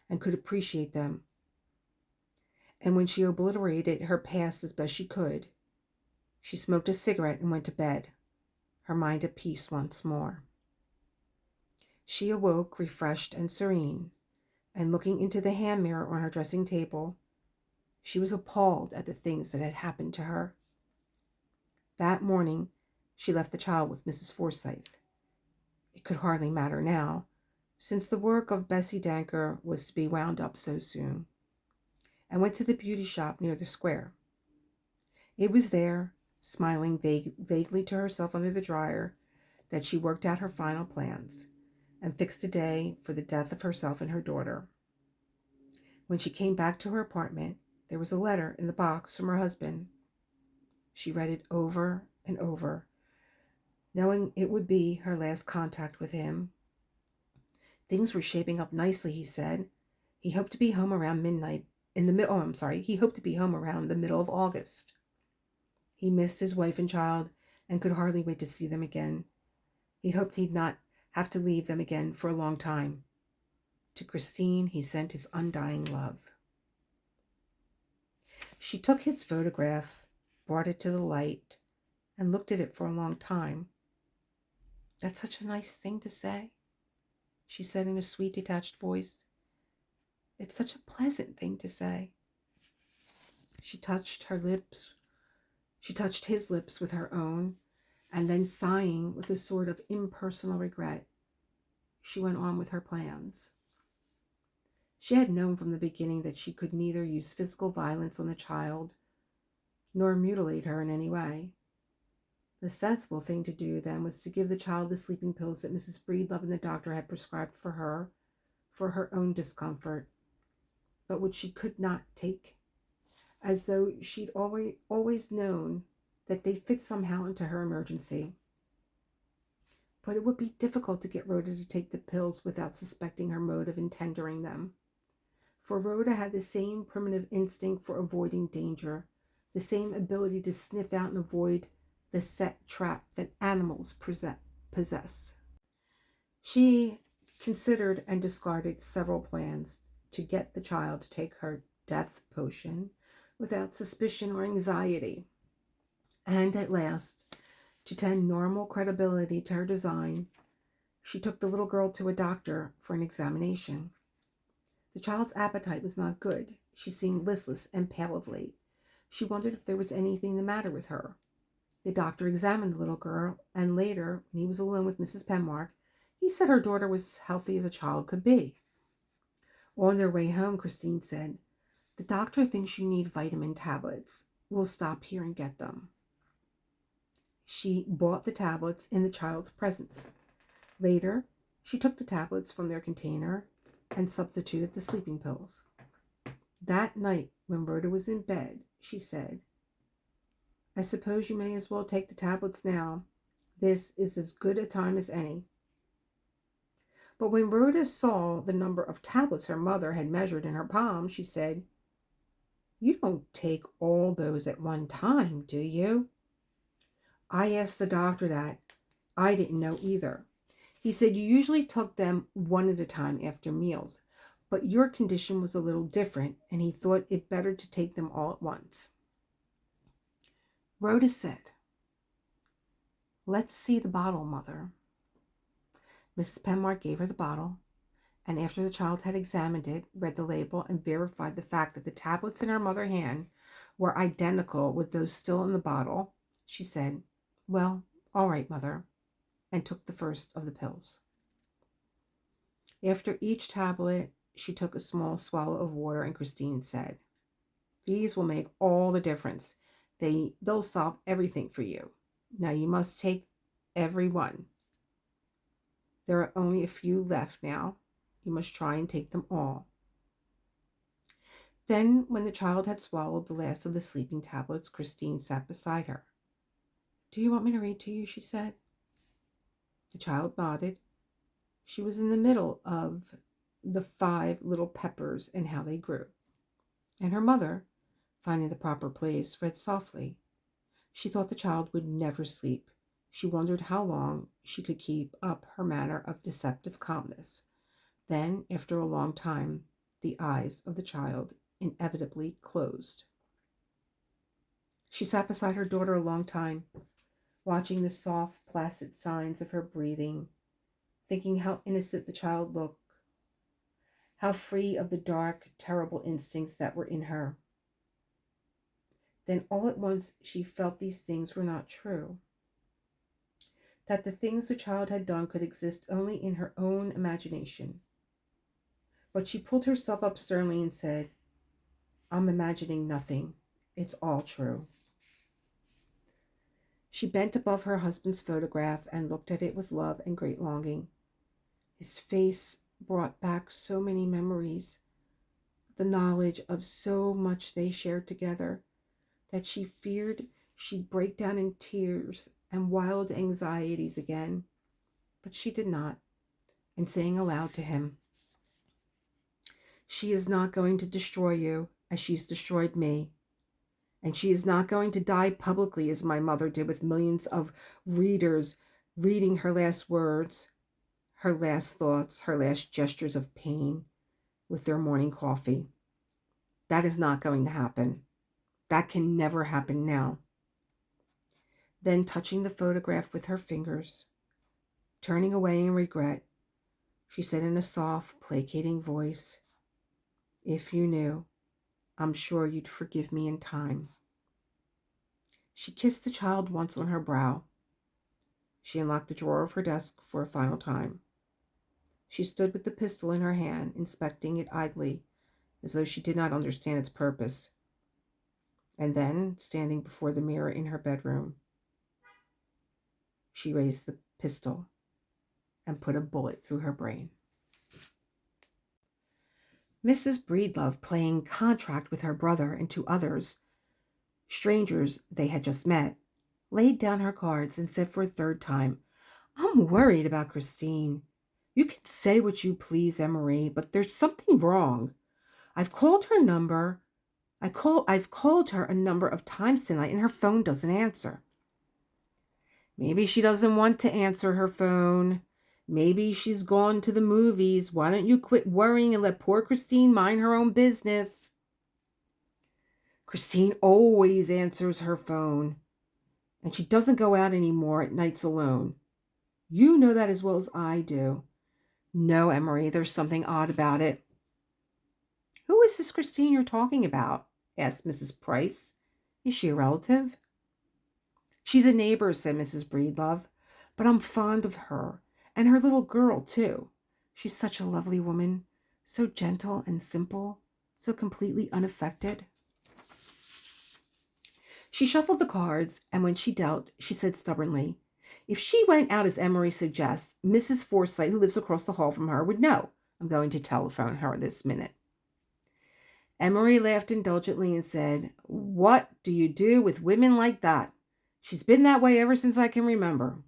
and could appreciate them. And when she obliterated her past as best she could, she smoked a cigarette and went to bed, her mind at peace once more. She awoke refreshed and serene, and looking into the hand mirror on her dressing table, she was appalled at the things that had happened to her. That morning, she left the child with Mrs. Forsythe. It could hardly matter now, since the work of Bessie Danker was to be wound up so soon, and went to the beauty shop near the square. It was there, smiling vaguely to herself under the dryer, that she worked out her final plans and fixed a day for the death of herself and her daughter. When she came back to her apartment, there was a letter in the box from her husband. She read it over and over, knowing it would be her last contact with him. Things were shaping up nicely, he said. He hoped to be home around midnight He hoped to be home around the middle of August. He missed his wife and child and could hardly wait to see them again. He hoped he'd not have to leave them again for a long time. To Christine, he sent his undying love. She took his photograph, brought it to the light, and looked at it for a long time. "That's such a nice thing to say," she said in a sweet, detached voice. "It's such a pleasant thing to say." She touched his lips with her own, and then sighing with a sort of impersonal regret, she went on with her plans. She had known from the beginning that she could neither use physical violence on the child nor mutilate her in any way. The sensible thing to do then was to give the child the sleeping pills that Mrs. Breedlove and the doctor had prescribed for her for her own discomfort, but which she could not take, as though she'd always known that they'd fit somehow into her emergency. But it would be difficult to get Rhoda to take the pills without suspecting her motive in tendering them. For Rhoda had the same primitive instinct for avoiding danger, the same ability to sniff out and avoid the set trap that animals possess. She considered and discarded several plans to get the child to take her death potion without suspicion or anxiety. And at last, to tend normal credibility to her design, she took the little girl to a doctor for an examination. The child's appetite was not good. She seemed listless and pale of late. She wondered if there was anything the matter with her. The doctor examined the little girl, and later, when he was alone with Mrs. Penmark, he said her daughter was healthy as a child could be. On their way home, Christine said, "The doctor thinks you need vitamin tablets. We'll stop here and get them." She bought the tablets in the child's presence. Later, she took the tablets from their container and substituted the sleeping pills. That night, when Rhoda was in bed, she said, "I suppose you may as well take the tablets now. This is as good a time as any." But when Rhoda saw the number of tablets her mother had measured in her palm, she said, "You don't take all those at one time, do you?" I asked the doctor that. I didn't know either. He said you usually took them one at a time after meals, but your condition was a little different, and he thought it better to take them all at once. Rhoda said, "Let's see the bottle, Mother." Mrs. Penmark gave her the bottle, and after the child had examined it, read the label, and verified the fact that the tablets in her mother's hand were identical with those still in the bottle, she said, "Well, all right, Mother," and took the first of the pills. After each tablet, she took a small swallow of water, and Christine said, "These will make all the difference. They'll solve everything for you. Now you must take every one. There are only a few left now. You must try and take them all." Then, when the child had swallowed the last of the sleeping tablets, Christine sat beside her. "Do you want me to read to you?" she said. The child nodded. She was in the middle of the 5 little peppers and how they grew. And her mother, finding the proper place, read softly. She thought the child would never sleep. She wondered how long she could keep up her manner of deceptive calmness. Then, after a long time, the eyes of the child inevitably closed. She sat beside her daughter a long time, watching the soft, placid signs of her breathing, thinking how innocent the child looked, how free of the dark, terrible instincts that were in her. Then all at once she felt these things were not true, that the things the child had done could exist only in her own imagination. But she pulled herself up sternly and said, "I'm imagining nothing. It's all true." She bent above her husband's photograph and looked at it with love and great longing. His face brought back so many memories, the knowledge of so much they shared together, that she feared she'd break down in tears and wild anxieties again. But she did not, and saying aloud to him, "She is not going to destroy you as she's destroyed me. And she is not going to die publicly as my mother did, with millions of readers reading her last words, her last thoughts, her last gestures of pain with their morning coffee. That is not going to happen. That can never happen now." Then, touching the photograph with her fingers, turning away in regret, she said in a soft, placating voice, "If you knew, I'm sure you'd forgive me in time." She kissed the child once on her brow. She unlocked the drawer of her desk for a final time. She stood with the pistol in her hand, inspecting it idly, as though she did not understand its purpose. And then, standing before the mirror in her bedroom, she raised the pistol and put a bullet through her brain. Mrs. Breedlove, playing contract with her brother and two others, strangers they had just met, laid down her cards and said for a third time, "I'm worried about Christine. You can say what you please, Emery, but there's something wrong. I've called her number. I've called her a number of times tonight and her phone doesn't answer. Maybe she doesn't want to answer her phone. Maybe she's gone to the movies. Why don't you quit worrying and let poor Christine mind her own business? Christine always answers her phone, and she doesn't go out anymore at nights alone. You know that as well as I do." "No, Emery, there's something odd about it." "Who is this Christine you're talking about?" asked Mrs. Price. "Is she a relative?" "She's a neighbor," said Mrs. Breedlove, "but I'm fond of her, and her little girl, too. She's such a lovely woman, so gentle and simple, so completely unaffected." She shuffled the cards, and when she dealt, she said stubbornly, "If she went out as Emery suggests, Mrs. Forsyte, who lives across the hall from her, would know. I'm going to telephone her this minute." Emery laughed indulgently and said, "What do you do with women like that? She's been that way ever since I can remember."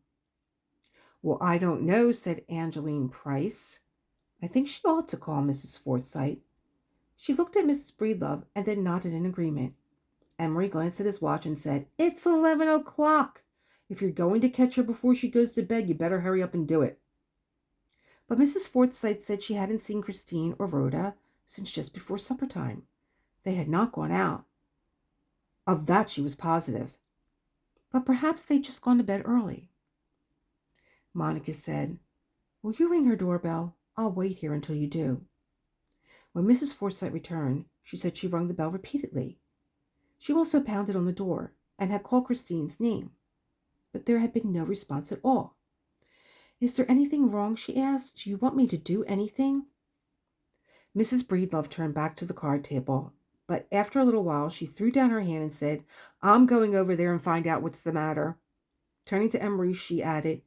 "Well, I don't know," said Angeline Price. "I think she ought to call Mrs. Forsyte." She looked at Mrs. Breedlove and then nodded in agreement. Emery glanced at his watch and said, "It's 11 o'clock. If you're going to catch her before she goes to bed, you better hurry up and do it." But Mrs. Forsyte said she hadn't seen Christine or Rhoda since just before supper time. They had not gone out. Of that she was positive. But perhaps they'd just gone to bed early. Monica said, "Will you ring her doorbell? I'll wait here until you do." When Mrs. Forsyte returned, she said she rung the bell repeatedly. She also pounded on the door and had called Christine's name, but there had been no response at all. "Is there anything wrong?" she asked. "Do you want me to do anything?" Mrs. Breedlove turned back to the card table, but after a little while she threw down her hand and said, "I'm going over there and find out what's the matter." Turning to Emery, she added,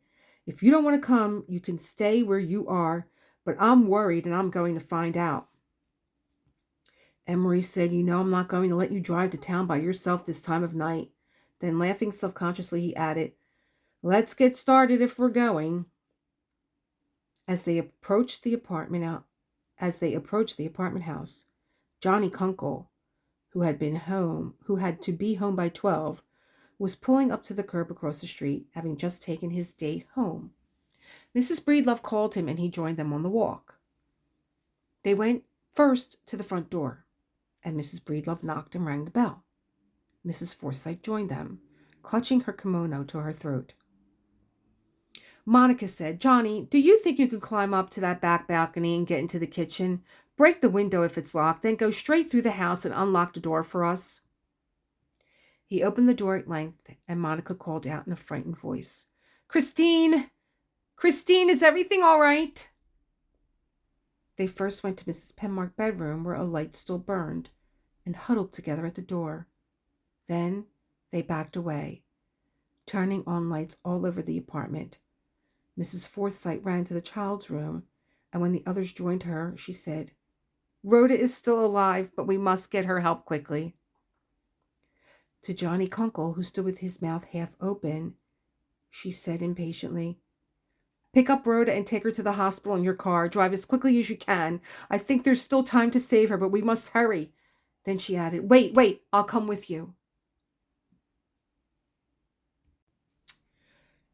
"If you don't want to come, you can stay where you are, but I'm worried and I'm going to find out." Emery said, "You know I'm not going to let you drive to town by yourself this time of night." Then, laughing self-consciously, he added, "Let's get started if we're going." As they approached the apartment house, Johnny Kunkel, who had to be home by 12, was pulling up to the curb across the street, having just taken his date home. Mrs. Breedlove called him and he joined them on the walk. They went first to the front door, and Mrs. Breedlove knocked and rang the bell. Mrs. Forsyte joined them, clutching her kimono to her throat. Monica said, "Johnny, do you think you could climb up to that back balcony and get into the kitchen? Break the window if it's locked, then go straight through the house and unlock the door for us." He opened the door at length, and Monica called out in a frightened voice, "Christine! Christine, is everything all right?" They first went to Mrs. Penmark's bedroom, where a light still burned, and huddled together at the door. Then they backed away, turning on lights all over the apartment. Mrs. Forsyte ran to the child's room, and when the others joined her, she said, "Rhoda is still alive, but we must get her help quickly." To Johnny Kunkel, who stood with his mouth half open, she said impatiently, "Pick up Rhoda and take her to the hospital in your car. Drive as quickly as you can. I think there's still time to save her, but we must hurry." Then she added, Wait, I'll come with you."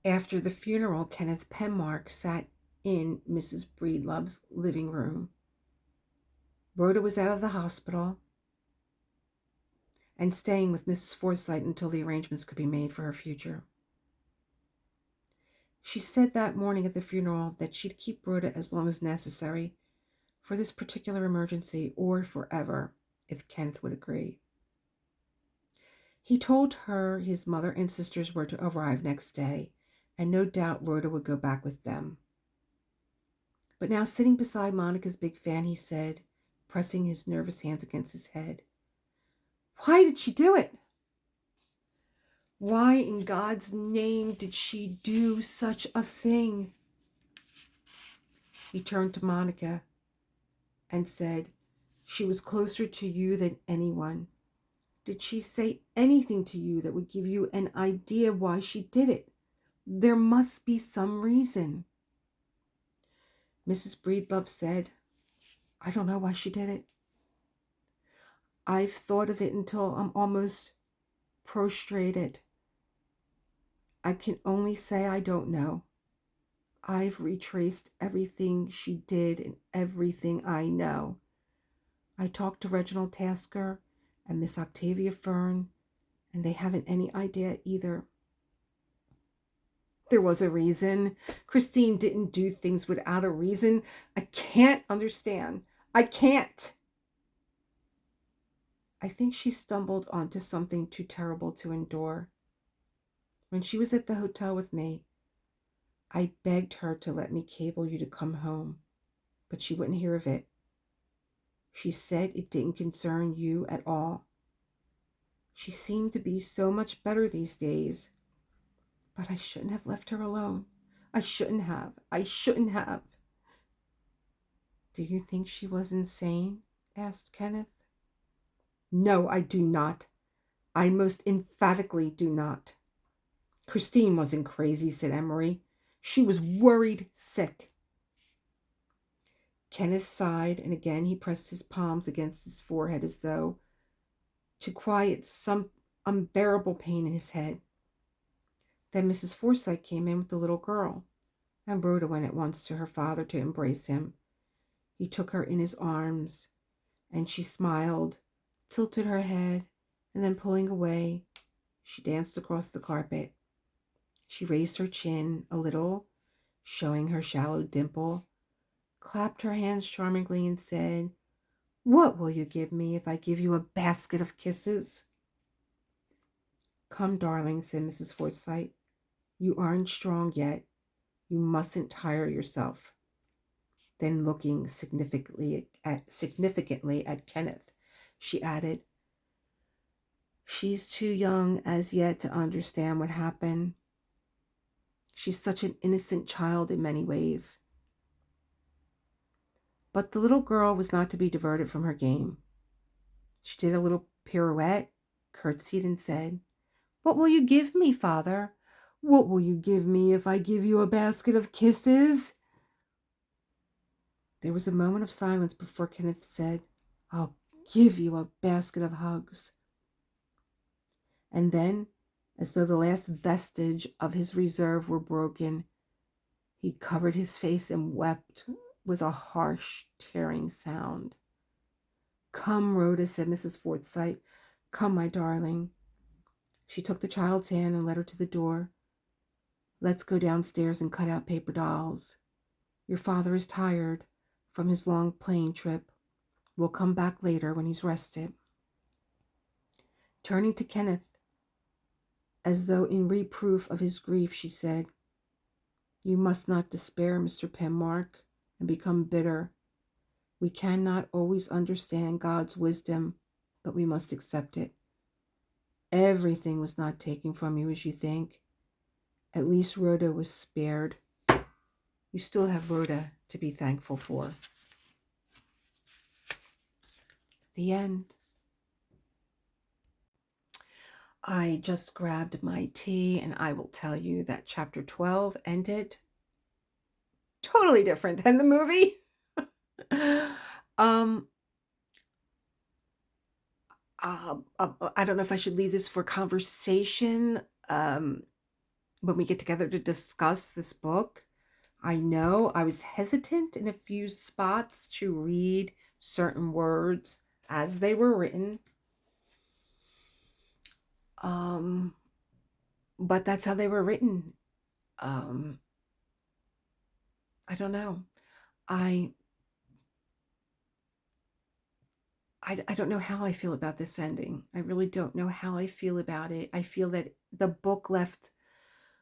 After the funeral, Kenneth Penmark sat in Mrs. Breedlove's living room. Rhoda was out of the hospital and staying with Mrs. Forsyte until the arrangements could be made for her future. She said that morning at the funeral that she'd keep Rhoda as long as necessary for this particular emergency or forever, if Kenneth would agree. He told her his mother and sisters were to arrive next day, and no doubt Rhoda would go back with them. But now, sitting beside Monica's big fan, he said, pressing his nervous hands against his head, "Why did she do it? Why in God's name did she do such a thing?" He turned to Monica and said, She was closer to you than anyone. Did she say anything to you that would give you an idea why she did it? There must be some reason. Mrs. Breedlove said, I don't know why she did it. I've thought of it until I'm almost prostrated. I can only say I don't know. I've retraced everything she did and everything I know. I talked to Reginald Tasker and Miss Octavia Fern, and they haven't any idea either. There was a reason. Christine didn't do things without a reason. I can't understand. I can't. I think she stumbled onto something too terrible to endure. When she was at the hotel with me, I begged her to let me cable you to come home, but she wouldn't hear of it. She said it didn't concern you at all. She seemed to be so much better these days, but I shouldn't have left her alone. I shouldn't have. I shouldn't have. Do you think she was insane? Asked Kenneth. No, I do not. I most emphatically do not. Christine wasn't crazy, said Emery. She was worried sick. Kenneth sighed, and again he pressed his palms against his forehead as though to quiet some unbearable pain in his head. Then Mrs. Forsyte came in with the little girl, and Rhoda went at once to her father to embrace him. He took her in his arms, and she smiled, tilted her head, and then pulling away, she danced across the carpet. She raised her chin a little, showing her shallow dimple, clapped her hands charmingly, and said, What will you give me if I give you a basket of kisses? Come, darling, said Mrs. Forsyte. You aren't strong yet. You mustn't tire yourself. Then looking significantly at Kenneth, she added, She's too young as yet to understand what happened. She's such an innocent child in many ways. But the little girl was not to be diverted from her game. She did a little pirouette, curtsied, and said, What will you give me, father? What will you give me if I give you a basket of kisses? There was a moment of silence before Kenneth said, I'll give you a basket of hugs. And then, as though the last vestige of his reserve were broken, he covered his face and wept with a harsh, tearing sound. Come, Rhoda, said Mrs. Forsyte. Come, my darling. She took the child's hand and led her to the door. Let's go downstairs and cut out paper dolls. Your father is tired from his long plane trip. We'll come back later when he's rested. Turning to Kenneth, as though in reproof of his grief, she said, You must not despair, Mr. Penmark, and become bitter. We cannot always understand God's wisdom, but we must accept it. Everything was not taken from you as you think. At least Rhoda was spared. You still have Rhoda to be thankful for. The end. I just grabbed my tea, and I will tell you that chapter 12 ended totally different than the movie. I don't know if I should leave this for conversation when we get together to discuss this book. I know I was hesitant in a few spots to read certain words as they were written. But that's how they were written. I don't know. I don't know how I feel about this ending. I really don't know how I feel about it. I feel that the book left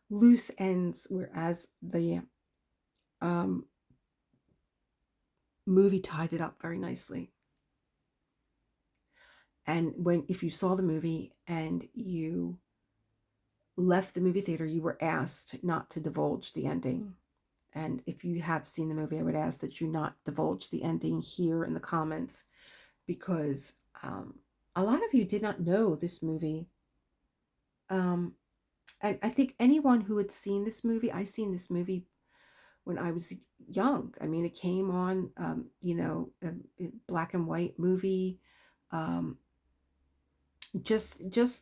loose ends, whereas the movie tied it up very nicely. And if you saw the movie and you left the movie theater, you were asked not to divulge the ending. And if you have seen the movie, I would ask that you not divulge the ending here in the comments, because a lot of you did not know this movie. Um, and I think anyone who had seen this movie, I seen this movie when I was young. I mean, it came on, a black and white movie. Um, just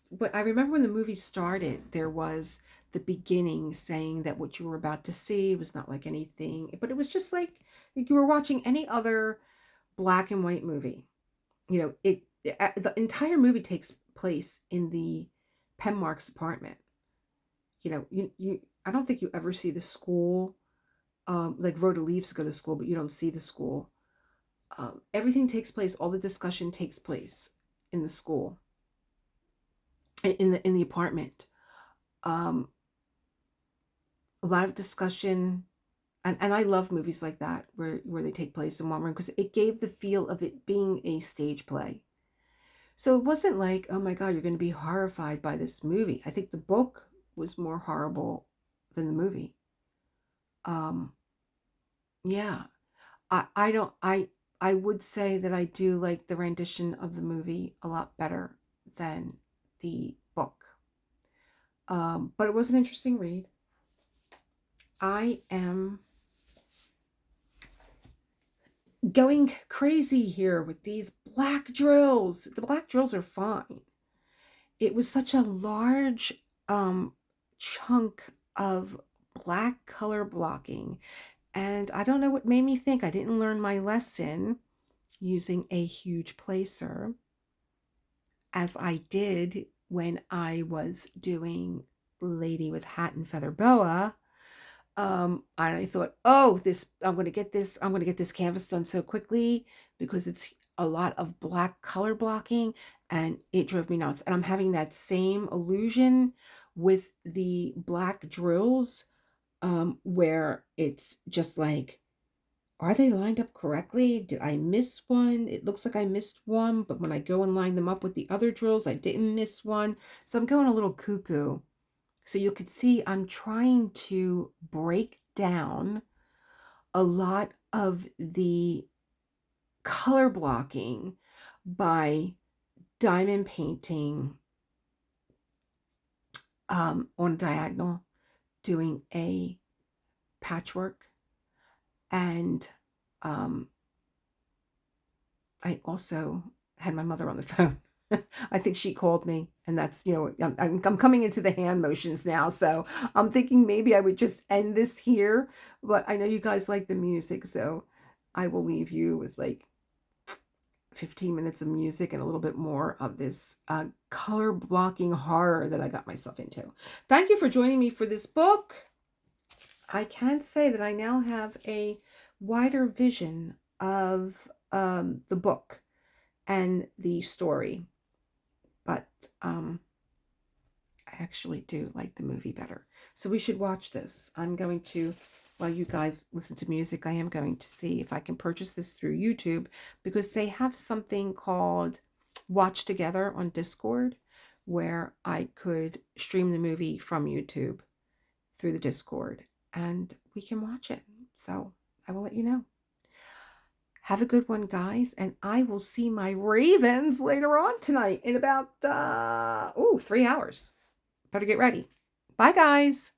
what I remember when the movie started, there was the beginning saying that what you were about to see was not like anything, but it was just like you were watching any other black and white movie. The entire movie takes place in the Penmark's apartment. You I don't think you ever see the school. Like Rhoda leaves to go to school, but you don't see the school. Everything takes place. All the discussion takes place in the school, in the apartment. Um, a lot of discussion, and I love movies like that where they take place in one room because it gave the feel of it being a stage play. So it wasn't like, oh my God, you're going to be horrified by this movie. I think the book was more horrible than the movie. Yeah, I don't I would say that I do like the rendition of the movie a lot better than the book. But it was an interesting read. I am going crazy here with these black drills. The black drills are fine. It was such a large chunk of black color blocking, and I don't know what made me think I didn't learn my lesson using a huge placer as I did when I was doing Lady with Hat and Feather Boa. I thought, oh, I'm going to get this canvas done so quickly because it's a lot of black color blocking, and it drove me nuts. And I'm having that same illusion with the black drills, where it's just like, are they lined up correctly? Did I miss one? It looks like I missed one, but when I go and line them up with the other drills, I didn't miss one. So I'm going a little cuckoo. So you could see I'm trying to break down a lot of the color blocking by diamond painting on a diagonal, doing a patchwork, and I also had my mother on the phone. I think she called me, and that's, I'm coming into the hand motions now. So I'm thinking maybe I would just end this here, but I know you guys like the music, so I will leave you with like 15 minutes of music and a little bit more of this color blocking horror that I got myself into. Thank you for joining me for this book. I can say that I now have a wider vision of the book and the story, but I actually do like the movie better. So we should watch this. I'm going to, while you guys listen to music, I am going to see if I can purchase this through YouTube, because they have something called Watch Together on Discord, where I could stream the movie from YouTube through the Discord, and we can watch it. So I will let you know. Have a good one, guys, and I will see my ravens later on tonight in about 3 hours. Better get ready. Bye, guys.